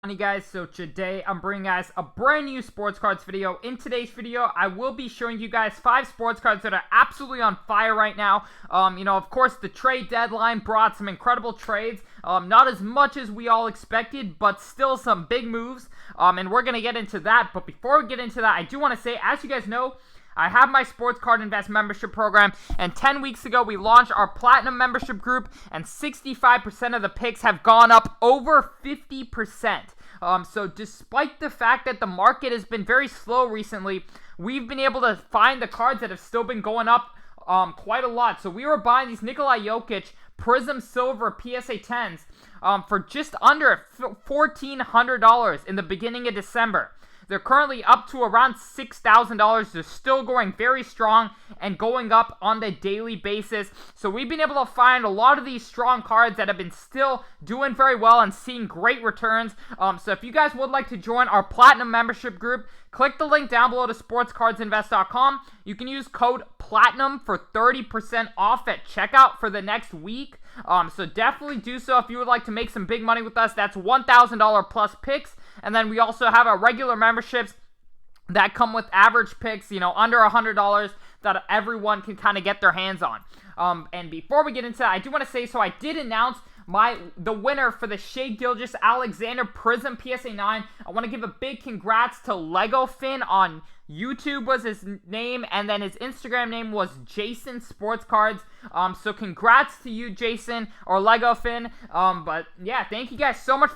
Hey guys, so today I'm bringing guys a brand new sports cards video. In today's video, I will be showing you guys 5 sports cards that are absolutely on fire right now. Of course, the trade deadline brought some incredible trades. Not as much as we all expected, but still some big moves. And we're going to get into that. But before we get into that, I do want to say, as you guys know, I have my Sports Card Invest membership program, and 10 weeks ago we launched our Platinum membership group, and 65% of the picks have gone up over 50%. So despite the fact that the market has been very slow recently, we've been able to find the cards that have still been going up quite a lot. So we were buying these Nikola Jokic Prism Silver PSA 10s for just under $1,400 in the beginning of December. They're currently up to around $6,000. They're still going very strong and going up on the daily basis. So we've been able to find a lot of these strong cards that have been still doing very well and seeing great returns. So if you guys would like to join our Platinum membership group, click the link down below to sportscardsinvest.com. You can use code PLATINUM for 30% off at checkout for the next week. So definitely do so if you would like to make some big money with us. That's $1,000 plus picks. And then we also have our regular memberships that come with average picks, under $100 that everyone can kind of get their hands on. And before we get into that, I do want to say, so I did announce the winner for the Shai Gilgeous-Alexander Prism PSA 9. I want to give a big congrats to LegoFin on YouTube was his name, and then his Instagram name was Jason Sports Cards. So congrats to you, Jason, or LegoFin. But yeah, thank you guys so much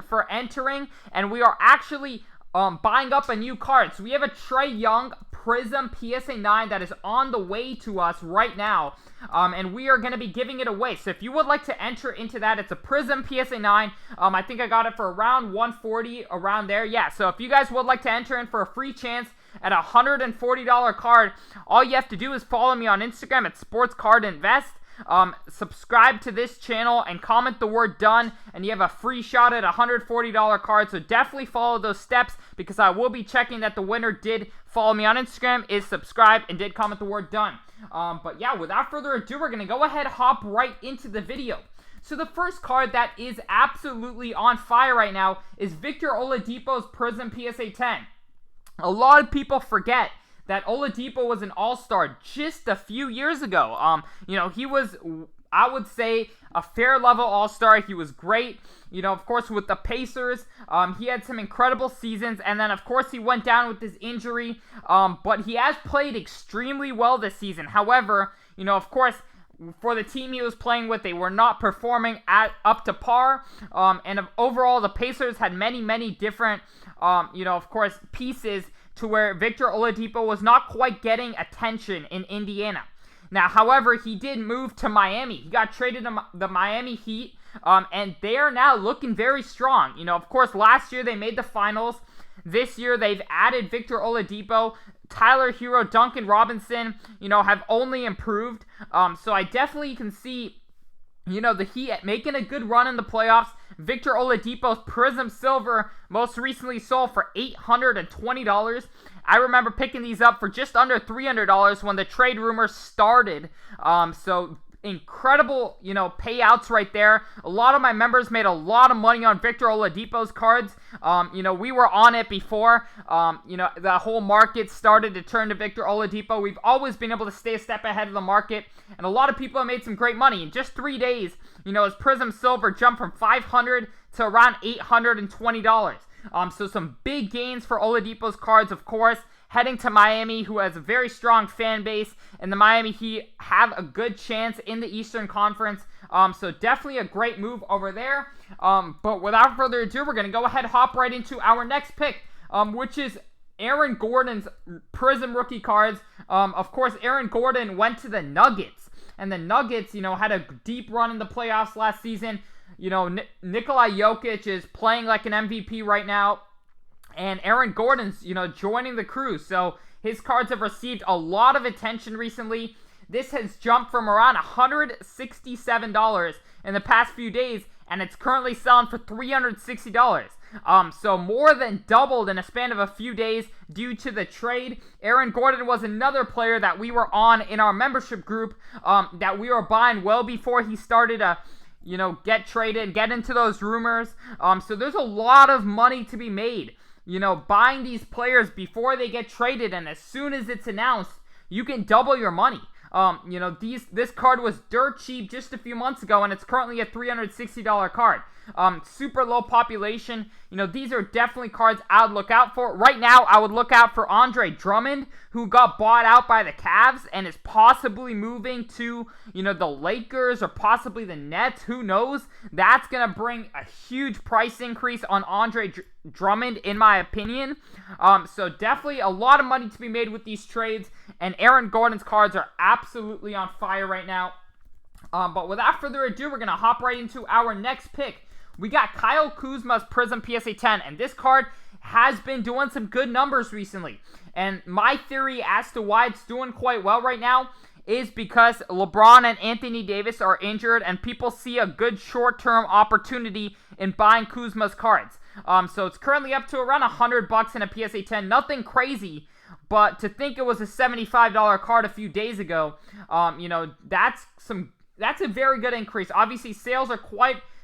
for entering, and we are actually buying up a new card. So we have a Trae Young Prism PSA 9 that is on the way to us right now, and we are going to be giving it away. So if you would like to enter into that, it's a Prism PSA 9. I think I got it for around $140, around there. Yeah, so if you guys would like to enter in for a free chance at a $140 card, all you have to do is follow me on Instagram at SportsCardInvest. Subscribe to this channel and comment the word done, and you have a free shot at a $140 card. So definitely follow those steps, because I will be checking that the winner did follow me on Instagram, is subscribed, and did comment the word done. But yeah, without further ado, we're going to go ahead and hop right into the video. So the first card that is absolutely on fire right now is Victor Oladipo's Prism PSA 10. A lot of people forget that Oladipo was an all-star just a few years ago. He was, I would say, a fair-level all-star. He was great. Of course, with the Pacers, he had some incredible seasons, and then, of course, he went down with his injury, but he has played extremely well this season. However, of course, for the team he was playing with, they were not performing up to par, and overall, the Pacers had many different, of course, pieces to where Victor Oladipo was not quite getting attention in Indiana. Now, however, he did move to Miami. He got traded to the Miami Heat, and they are now looking very strong. Of course, last year they made the finals. This year they've added Victor Oladipo. Tyler Hero, Duncan Robinson, have only improved. So I definitely can see, the Heat making a good run in the playoffs. Victor Oladipo's Prism Silver most recently sold for $820. I remember picking these up for just under $300 when the trade rumors started. So incredible, payouts right there. A lot of my members made a lot of money on Victor Oladipo's cards. We were on it before. The whole market started to turn to Victor Oladipo. We've always been able to stay a step ahead of the market, and a lot of people have made some great money. In just 3 days, his Prism Silver jumped from $500 to around $820. So some big gains for Oladipo's cards, of course. Heading to Miami, who has a very strong fan base, and the Miami Heat have a good chance in the Eastern Conference. So definitely a great move over there. But without further ado, we're going to go ahead and hop right into our next pick, which is Aaron Gordon's Prism rookie cards. Of course, Aaron Gordon went to the Nuggets, and the Nuggets, had a deep run in the playoffs last season. Nikola Jokic is playing like an MVP right now, and Aaron Gordon's, joining the crew. So his cards have received a lot of attention recently. This has jumped from around $167 in the past few days, and it's currently selling for $360. So more than doubled in a span of a few days due to the trade. Aaron Gordon was another player that we were on in our membership group that we were buying well before he started get traded, get into those rumors. So there's a lot of money to be made, buying these players before they get traded, and as soon as it's announced, you can double your money. This card was dirt cheap just a few months ago, and it's currently a $360 card. Super low population. These are definitely cards I would look out for. Right now, I would look out for Andre Drummond, who got bought out by the Cavs and is possibly moving to, the Lakers or possibly the Nets. Who knows? That's going to bring a huge price increase on Andre Drummond, in my opinion. So definitely a lot of money to be made with these trades, and Aaron Gordon's cards are absolutely on fire right now. But without further ado, we're going to hop right into our next pick. We got Kyle Kuzma's Prism PSA 10, and this card has been doing some good numbers recently. And my theory as to why it's doing quite well right now is because LeBron and Anthony Davis are injured, and people see a good short-term opportunity in buying Kuzma's cards. So it's currently up to around $100 in a PSA 10. Nothing crazy, but to think it was a $75 card a few days ago, that's a very good increase. Obviously, sales are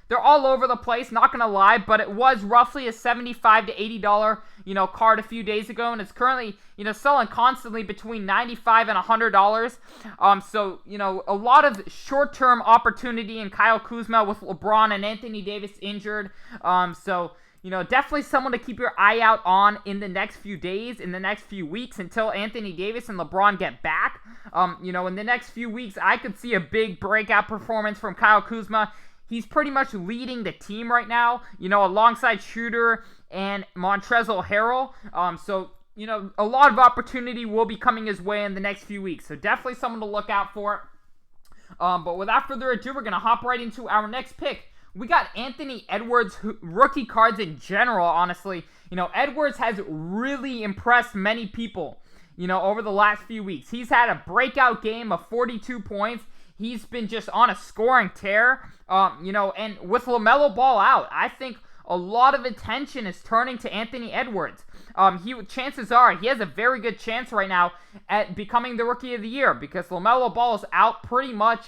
they're all over the place, not going to lie, but it was roughly a $75 to $80, card a few days ago, and it's currently, selling constantly between $95 and $100. So, a lot of short-term opportunity in Kyle Kuzma with LeBron and Anthony Davis injured. So, definitely someone to keep your eye out on in the next few days, in the next few weeks, until Anthony Davis and LeBron get back. In the next few weeks, I could see a big breakout performance from Kyle Kuzma. He's pretty much leading the team right now, alongside Shooter and Montrezl Harrell. So, a lot of opportunity will be coming his way in the next few weeks. So, definitely someone to look out for. But without further ado, we're going to hop right into our next pick. We got Anthony Edwards, rookie cards in general, honestly. Edwards has really impressed many people, over the last few weeks. He's had a breakout game of 42 points. He's been just on a scoring tear, and with LaMelo Ball out, I think a lot of attention is turning to Anthony Edwards. Chances are he has a very good chance right now at becoming the Rookie of the Year, because LaMelo Ball is out pretty much,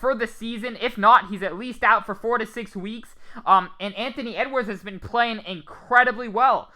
for the season. If not, he's at least out for 4 to 6 weeks. And Anthony Edwards has been playing incredibly well.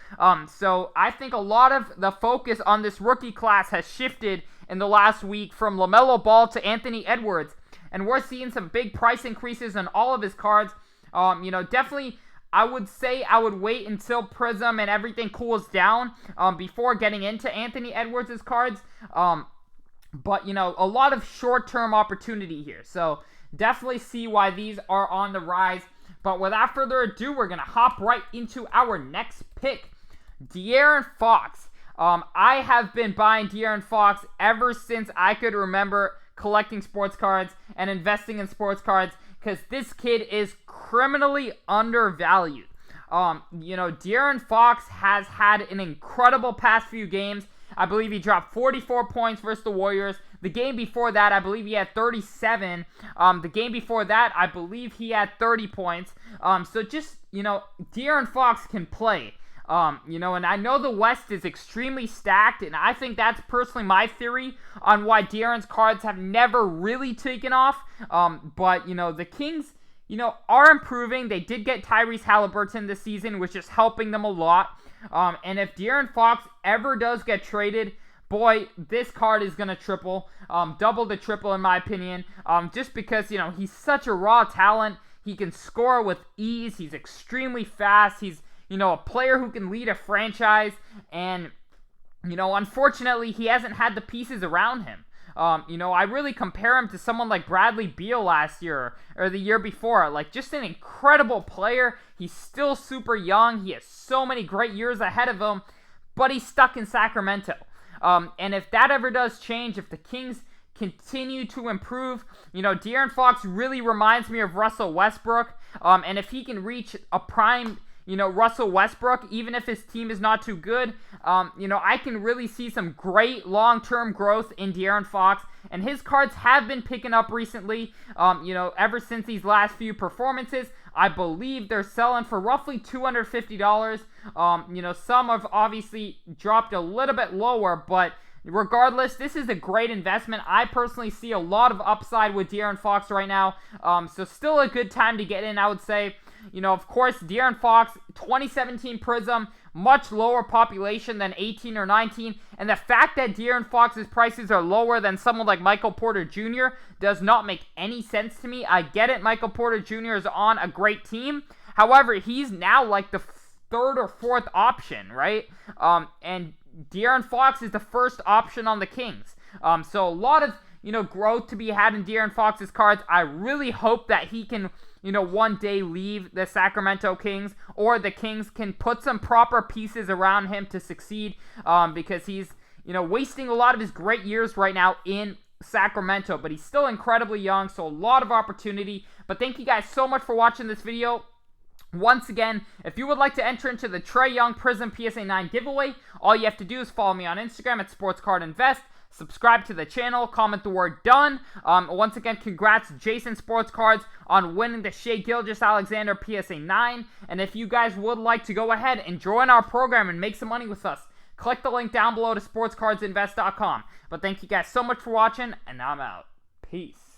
So I think a lot of the focus on this rookie class has shifted in the last week from LaMelo Ball to Anthony Edwards, and we're seeing some big price increases on all of his cards. Definitely, I would say I would wait until Prism and everything cools down before getting into Anthony Edwards' cards. But a lot of short-term opportunity here, so definitely see why these are on the rise. But without further ado, we're gonna hop right into our next pick, De'Aaron Fox. I have been buying De'Aaron Fox ever since I could remember collecting sports cards and investing in sports cards, because this kid is criminally undervalued. De'Aaron Fox has had an incredible past few games. I believe he dropped 44 points versus the Warriors. The game before that, I believe he had 37. The game before that, I believe he had 30 points. So just, De'Aaron Fox can play. And I know the West is extremely stacked, and I think that's personally my theory on why De'Aaron's cards have never really taken off. But the Kings, are improving. They did get Tyrese Halliburton this season, which is helping them a lot. And if De'Aaron Fox ever does get traded, boy, this card is going to double to triple in my opinion. Just because, he's such a raw talent. He can score with ease. He's extremely fast. He's a player who can lead a franchise, and, unfortunately, he hasn't had the pieces around him. I really compare him to someone like Bradley Beal last year, or the year before. Like, just an incredible player. He's still super young. He has so many great years ahead of him, but he's stuck in Sacramento. And if that ever does change, if the Kings continue to improve, De'Aaron Fox really reminds me of Russell Westbrook. And if he can reach a prime Russell Westbrook, even if his team is not too good, I can really see some great long-term growth in De'Aaron Fox, and his cards have been picking up recently, ever since these last few performances. I believe they're selling for roughly $250. Some have obviously dropped a little bit lower, but regardless, this is a great investment. I personally see a lot of upside with De'Aaron Fox right now. So still a good time to get in, I would say. Of course, De'Aaron Fox, 2017 Prism, much lower population than 18 or 19. And the fact that De'Aaron Fox's prices are lower than someone like Michael Porter Jr. does not make any sense to me. I get it, Michael Porter Jr. is on a great team. However, he's now like the third or fourth option, right? And De'Aaron Fox is the first option on the Kings. So a lot of, growth to be had in De'Aaron Fox's cards. I really hope that he can, one day leave the Sacramento Kings, or the Kings can put some proper pieces around him to succeed, because he's, wasting a lot of his great years right now in Sacramento, but he's still incredibly young, so a lot of opportunity. But thank you guys so much for watching this video. Once again, if you would like to enter into the Trae Young Prism PSA 9 giveaway, all you have to do is follow me on Instagram at SportsCardInvest, subscribe to the channel, comment the word done. Once again, congrats Jason Sports Cards on winning the Shai Gilgeous-Alexander PSA 9. And if you guys would like to go ahead and join our program and make some money with us, click the link down below to SportsCardsInvest.com. But thank you guys so much for watching, and I'm out. Peace.